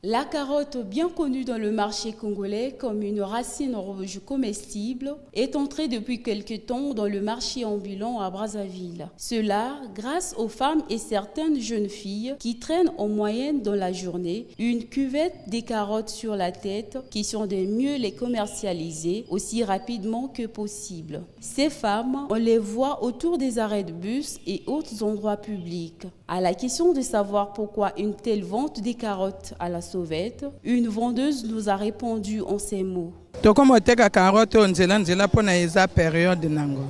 La carotte, bien connue dans le marché congolais comme une racine rouge comestible, est entrée depuis quelque temps dans le marché ambulant à Brazzaville. Cela grâce aux femmes et certaines jeunes filles qui traînent en moyenne dans la journée une cuvette des carottes sur la tête qui sont de mieux les commercialiser aussi rapidement que possible. Ces femmes, on les voit autour des arrêts de bus et autres endroits publics. À la question de savoir pourquoi une telle vente des carottes à la sauvette, une vendeuse nous a répondu en ces mots. Tokomo teka carotte nzela nzela pona eza période nango.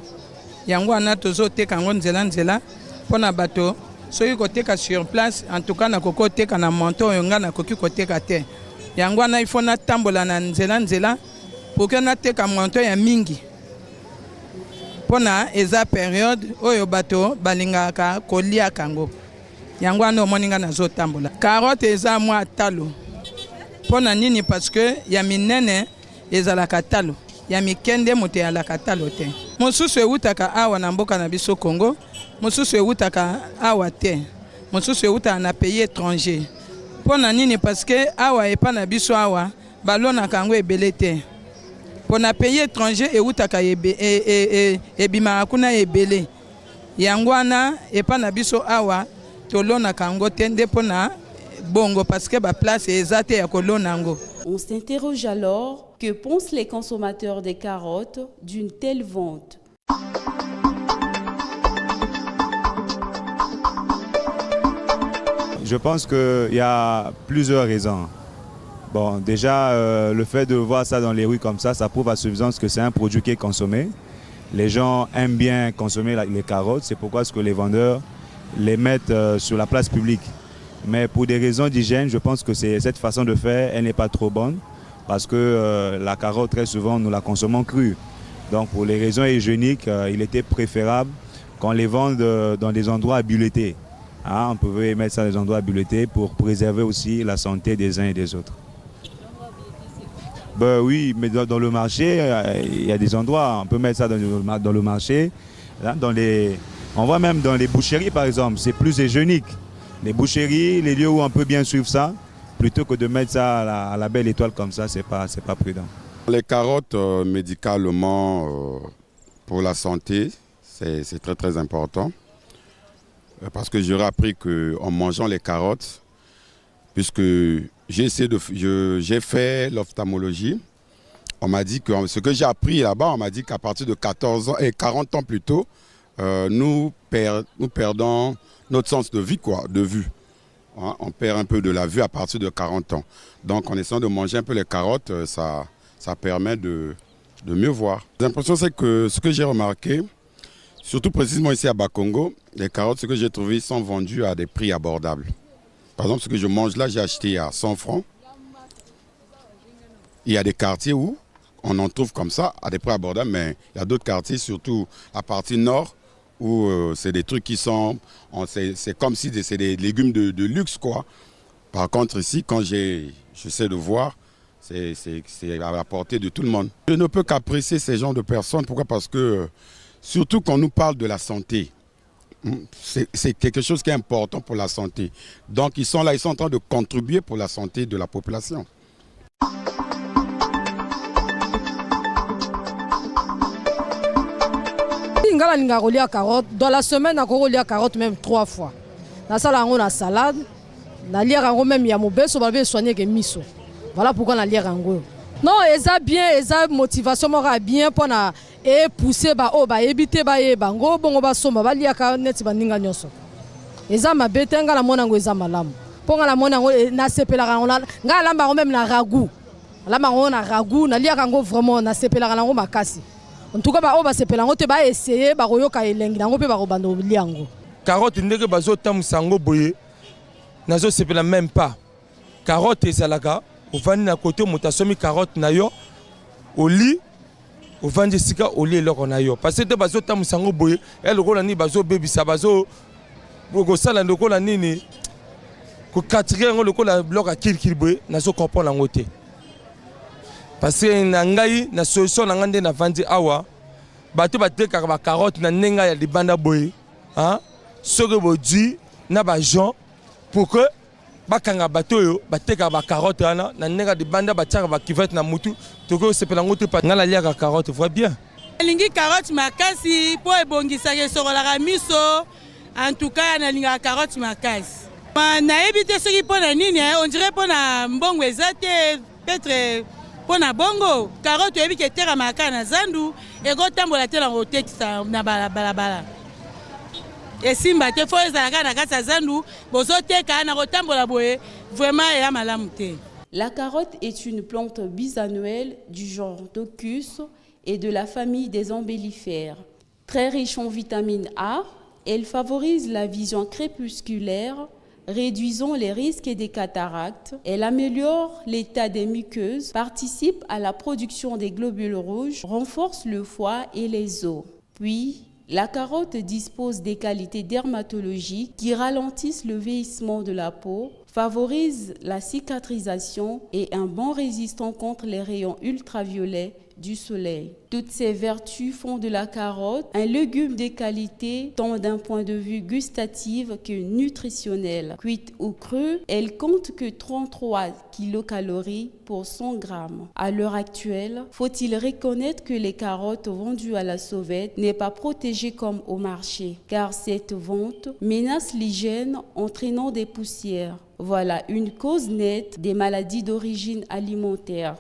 Yango ana tozo teka ngo nzela nzela pona bato soki koteka sur place en tout cas na koko teka na monto yonga na koki koteka te. Yango ana il faut na tambola na nzela nzela pour que na teka monto ya mingi. Pona eza période oyo bato balingaka kolia kango. Yango ano moninga na zo tambola. Carotte eza mwa talo. Pona nini parce que ya minene ezalaka talo. Ya mikende mote alaka talo te. Mosusu eutaka awa na mboka na biso Congo. Mosusu eutaka awa te. Mosusu euta na pays étranger. Pona nini parce que awa epa na biso awa balona kango ebele te. Pona pays étranger eutaka ebima kuna ebele. Yango wana epa na biso awa tolona kango tende pona bongo parce que ba place ezate ya kolona ngo. On s'interroge alors, que pensent les consommateurs des carottes d'une telle vente? Je pense qu'il y a plusieurs raisons. Bon, déjà, le fait de voir ça dans les rues comme ça prouve à suffisance que c'est un produit qui est consommé. Les gens aiment bien consommer les carottes, c'est pourquoi que les vendeurs les mettent sur la place publique. Mais pour des raisons d'hygiène, je pense que cette façon de faire, elle n'est pas trop bonne. Parce que la carotte, très souvent, nous la consommons crue. Donc pour les raisons hygiéniques, il était préférable qu'on les vende dans des endroits habilités. Hein, on pouvait mettre ça dans des endroits habilités pour préserver aussi la santé des uns et des autres. Ben oui, mais dans le marché, il y a des endroits, on peut mettre ça dans le marché. Là, on voit même dans les boucheries, par exemple, c'est plus hygiénique. Les boucheries, les lieux où on peut bien suivre ça, plutôt que de mettre ça à la belle étoile comme ça, c'est pas prudent. Les carottes, médicalement, pour la santé, c'est très très important. Parce que j'aurais appris qu'en mangeant les carottes, puisque j'ai fait l'ophtalmologie, on m'a dit que ce que j'ai appris là-bas, on m'a dit qu'à partir de 14 ans et 40 ans plus tôt, nous perdons notre sens de vie, de vue. Hein, on perd un peu de la vue à partir de 40 ans. Donc en essayant de manger un peu les carottes, ça permet de mieux voir. L'impression c'est que ce que j'ai remarqué, surtout précisément ici à Bakongo, les carottes, ce que j'ai trouvé, sont vendues à des prix abordables. Par exemple, ce que je mange là, j'ai acheté à 100 francs. Il y a des quartiers où on en trouve comme ça, à des prix abordables, mais il y a d'autres quartiers, surtout à partie nord, où c'est des trucs qui sont... C'est comme si c'est des légumes de luxe, quoi. Par contre, ici, quand j'essaie de voir, c'est à la portée de tout le monde. Je ne peux qu'apprécier ces genres de personnes. Pourquoi? Parce que, surtout quand on nous parle de la santé, c'est quelque chose qui est important pour la santé. Donc, ils sont là, ils sont en train de contribuer pour la santé de la population. Dans la semaine, je lis carotte même 3 fois. Dans la salade, je lis même yamobeso, je vais soigner les miso. Voilà pourquoi je lis. Non, ça bien, ça motivation bien pour pousser éviter bango bongo ba somba ba lia ka net baninga nyoso. Eza mabete ngala mona ngo eza malamu. Ponga la mona ngo na sepela ngala ngala mba même na ragout. La mango na ragout na lia kango vraiment na sepela ngala makasi. En tout cas ba sepela ngo te ba essayer ba koyoka elengi nango pe ba ko bando liango. Carotte ndenge bazo tamusango boye. Nazo sepela même pas. Carotte ezalaka au vandi na côté motasomi carotte na yo au lit au vandi sika au lit loko na yo parce que bazo tamusango boye el ko ni bazo bebisa bazo ko sala ndoko la nini ko katire ngo loko la bloka kilkil boye nazo comprendre ngo te parce que na ngai na solution na ngande na vandi awa bato bateka ba carotte na nenga ya libanda boye hein ce que bo dit na ba gens pour que bakanga bato oyo bateka ba carotte wana na ndenge de banda batiaka ba kivette na mutu toko sepela ngoto pa ngala liaka carotte voit bien. Lingi carotte makasi po ebongisaka esokolaka miso. En tout cas, na linga carotte makasi. Na ebite soki pona nini, on dirait pona mbongo ezate, peut-être pona bongo. Carotte ebi ke tera maka na zandu, ego tambola te na otekisa na balabala. Et simba te fo ezalaka na kati ya zandu, bozoteka na kotambola boye, vraiment ya malamu te. La carotte est une plante bisannuelle du genre Docus et de la famille des ombellifères. Très riche en vitamine A, elle favorise la vision crépusculaire, réduisant les risques des cataractes. Elle améliore l'état des muqueuses, participe à la production des globules rouges, renforce le foie et les os. Puis, la carotte dispose des qualités dermatologiques qui ralentissent le vieillissement de la peau, favorisent la cicatrisation et un bon résistant contre les rayons ultraviolets du soleil. Toutes ces vertus font de la carotte un légume de qualité tant d'un point de vue gustatif que nutritionnel. Cuite ou crue, elle compte que 33 kilocalories pour 100 grammes. À l'heure actuelle, faut-il reconnaître que les carottes vendues à la sauvette n'est pas protégée comme au marché, car cette vente menace l'hygiène entraînant des poussières. Voilà une cause nette des maladies d'origine alimentaire.